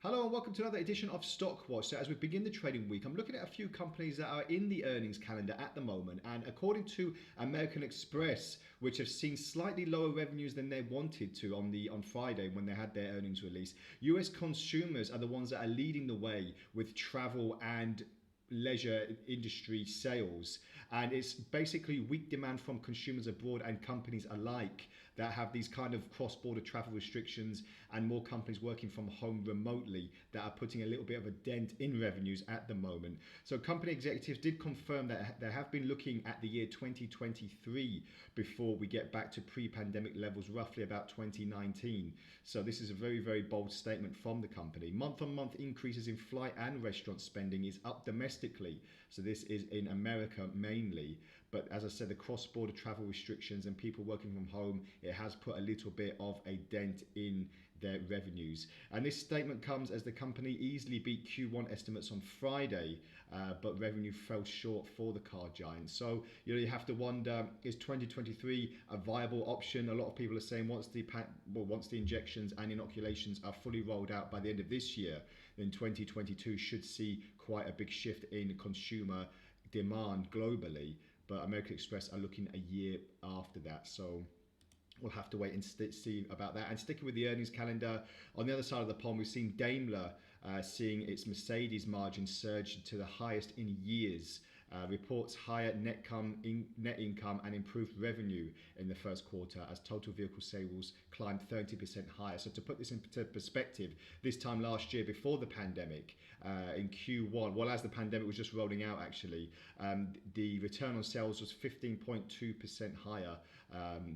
Hello and welcome to another edition of Stock Watch. So as we begin the trading week, I'm looking at a few companies that are in the earnings calendar at the moment. And according to American Express, which have seen slightly lower revenues than they wanted to on Friday when they had their earnings release, US consumers are the ones that are leading the way with travel and leisure industry sales, and it's basically weak demand from consumers abroad and companies alike that have these kind of cross-border travel restrictions and more companies working from home remotely that are putting a little bit of a dent in revenues at the moment. So company executives did confirm that they have been looking at the year 2023 before we get back to pre-pandemic levels, roughly about 2019. So this is a very, very bold statement from the company. Month-on-month increases in flight and restaurant spending is up domestically. So this is in America mainly, but as I said, the cross-border travel restrictions and people working from home, it has put a little bit of a dent in their revenues. And this statement comes as the company easily beat Q1 estimates on Friday, but revenue fell short for the car giant. So you have to wonder, is 2023 a viable option? A lot of people are saying once the injections and inoculations are fully rolled out by the end of this year, then 2022 should see quite a big shift in consumer demand globally. But American Express are looking a year after that. So we'll have to wait and see about that. And sticking with the earnings calendar, on the other side of the pond, we've seen Daimler seeing its Mercedes margin surge to the highest in years. Reports higher net income and improved revenue in the first quarter as total vehicle sales climbed 30% higher. So to put this into perspective, this time last year before the pandemic, in Q1, well, as the pandemic was just rolling out actually, the return on sales was 15.2% higher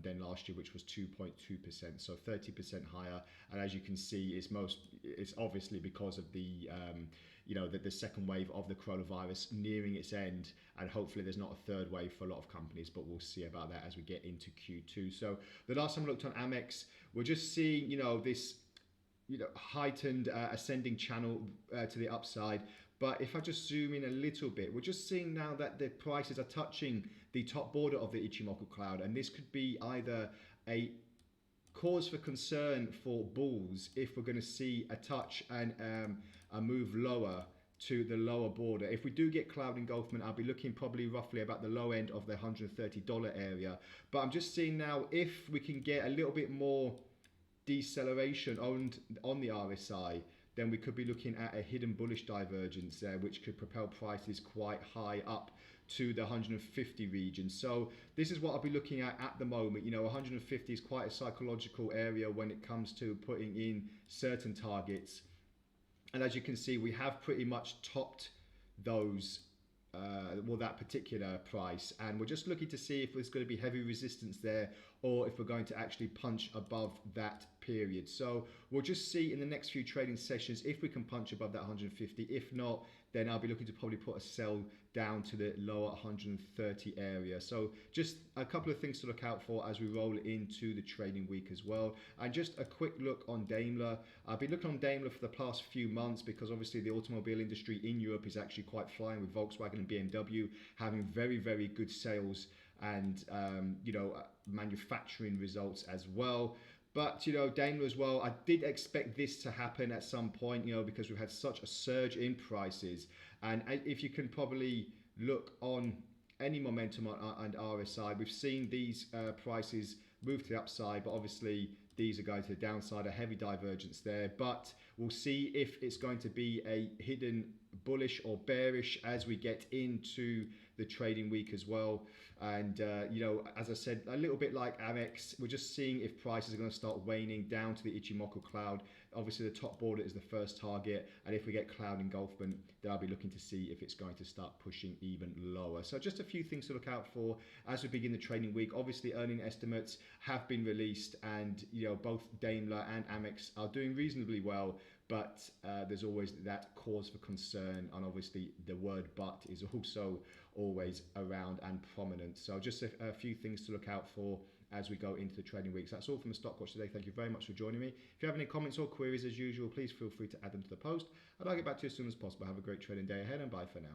than last year, which was 2.2%, so 30% higher. And as you can see, it's obviously because of the the second wave of the coronavirus nearing its end, and hopefully there's not a third wave for a lot of companies, but we'll see about that as we get into Q2. So the last time I looked on AMEX, we're just seeing this heightened ascending channel to the upside. But if I just zoom in a little bit, we're just seeing now that the prices are touching the top border of the Ichimoku cloud, and this could be either a cause for concern for bulls if we're going to see a touch and a move lower to the lower border. If we do get cloud engulfment, I'll be looking probably roughly about the low end of the $130 area. But I'm just seeing now if we can get a little bit more deceleration on the RSI, then we could be looking at a hidden bullish divergence there, which could propel prices quite high up to the 150 region. So this is what I'll be looking at the moment. 150 is quite a psychological area when it comes to putting in certain targets. And as you can see, we have pretty much topped those that particular price, and we're just looking to see if there's going to be heavy resistance there or if we're going to actually punch above that period. So we'll just see in the next few trading sessions if we can punch above that 150. If not, then I'll be looking to probably put a sell down to the lower 130 area. So just a couple of things to look out for as we roll into the trading week as well. And just a quick look on Daimler. I've been looking on Daimler for the past few months because obviously the automobile industry in Europe is actually quite flying, with Volkswagen and BMW having very, very good sales and manufacturing results as well. But Daimler as well, I did expect this to happen at some point, because we've had such a surge in prices. And if you can probably look on any momentum on RSI, we've seen these prices move to the upside, but obviously these are going to the downside, a heavy divergence there. But we'll see if it's going to be a hidden bullish or bearish as we get into the trading week as well. And as I said, a little bit like AMEX, we're just seeing if prices are going to start waning down to the Ichimoku cloud. Obviously the top border is the first target, and if we get cloud engulfment, then I'll be looking to see if it's going to start pushing even lower. So just a few things to look out for as we begin the trading week. Obviously earning estimates have been released, and both Daimler and AMEX are doing reasonably well, but there's always that cause for concern, and obviously the word but is also always around and prominent. So just a few things to look out for as we go into the trading weeks. That's all from the Stock Watch today. Thank you very much for joining me. If you have any comments or queries as usual, please feel free to add them to the post, and I'll get back to you as soon as possible. Have a great trading day ahead, and bye for now.